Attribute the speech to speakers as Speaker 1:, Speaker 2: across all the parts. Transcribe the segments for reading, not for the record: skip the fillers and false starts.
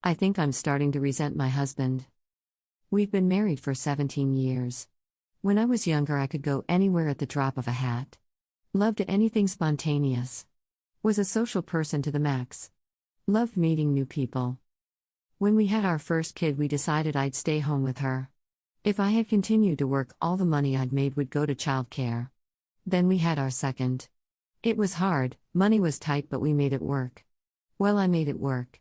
Speaker 1: I think I'm starting to resent my husband. We've been married for 17 years. When I was younger, I could go anywhere at the drop of a hat. Loved anything spontaneous. Was a social person to the max. Loved meeting new people. When we had our first kid, we decided I'd stay home with her. If I had continued to work, all the money I'd made would go to childcare. Then we had our second. It was hard, money was tight, but we made it work. Well, I made it work.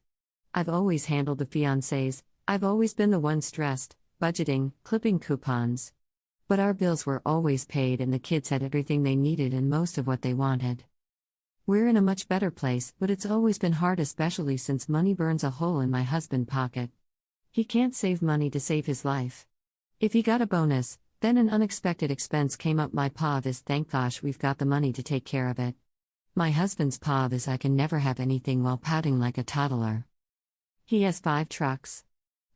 Speaker 1: I've always handled the fiancés, I've always been the one stressed, budgeting, clipping coupons. But our bills were always paid and the kids had everything they needed and most of what they wanted. We're in a much better place, but it's always been hard, especially since money burns a hole in my husband's pocket. He can't save money to save his life. If he got a bonus, then an unexpected expense came up. My POV is thank gosh we've got the money to take care of it. My husband's POV is I can never have anything while pouting like a toddler. He has 5 trucks.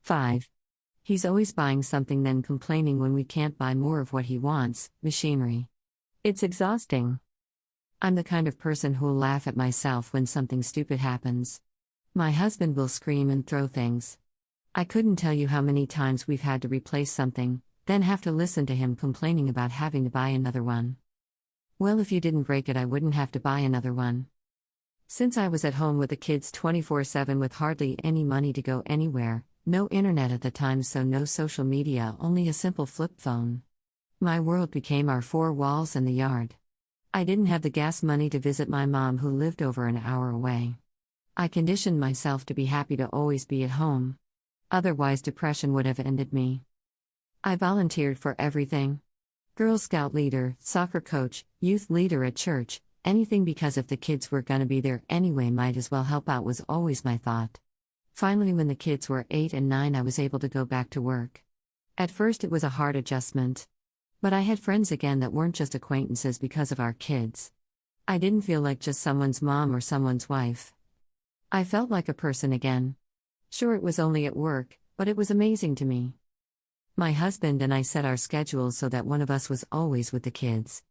Speaker 1: 5. He's always buying something then complaining when we can't buy more of what he wants, machinery. It's exhausting. I'm the kind of person who'll laugh at myself when something stupid happens. My husband will scream and throw things. I couldn't tell you how many times we've had to replace something, then have to listen to him complaining about having to buy another one. Well, if you didn't break it, I wouldn't have to buy another one. Since I was at home with the kids 24/7 with hardly any money to go anywhere, no internet at the time, so no social media, only a simple flip phone. My world became our 4 walls and the yard. I didn't have the gas money to visit my mom, who lived over an hour away. I conditioned myself to be happy to always be at home. Otherwise, depression would have ended me. I volunteered for everything. Girl Scout leader, soccer coach, youth leader at church, anything, because if the kids were gonna be there anyway, might as well help out, was always my thought. Finally, when the kids were 8 and 9, I was able to go back to work. At first it was a hard adjustment. But I had friends again that weren't just acquaintances because of our kids. I didn't feel like just someone's mom or someone's wife. I felt like a person again. Sure, it was only at work, but it was amazing to me. My husband and I set our schedules so that one of us was always with the kids.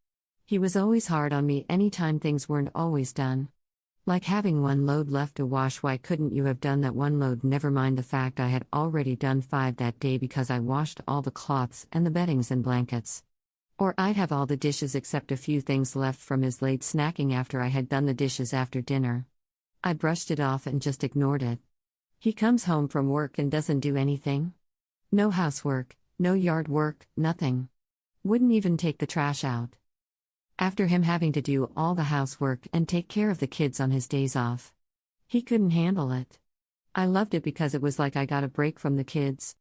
Speaker 1: He was always hard on me anytime things weren't always done. Like having 1 load left to wash. Why couldn't you have done that 1 load? Never mind the fact I had already done 5 that day because I washed all the cloths and the beddings and blankets. Or I'd have all the dishes except a few things left from his late snacking after I had done the dishes after dinner. I brushed it off and just ignored it. He comes home from work and doesn't do anything. No housework, no yard work, nothing. Wouldn't even take the trash out. After him having to do all the housework and take care of the kids on his days off. He couldn't handle it. I loved it because it was like I got a break from the kids.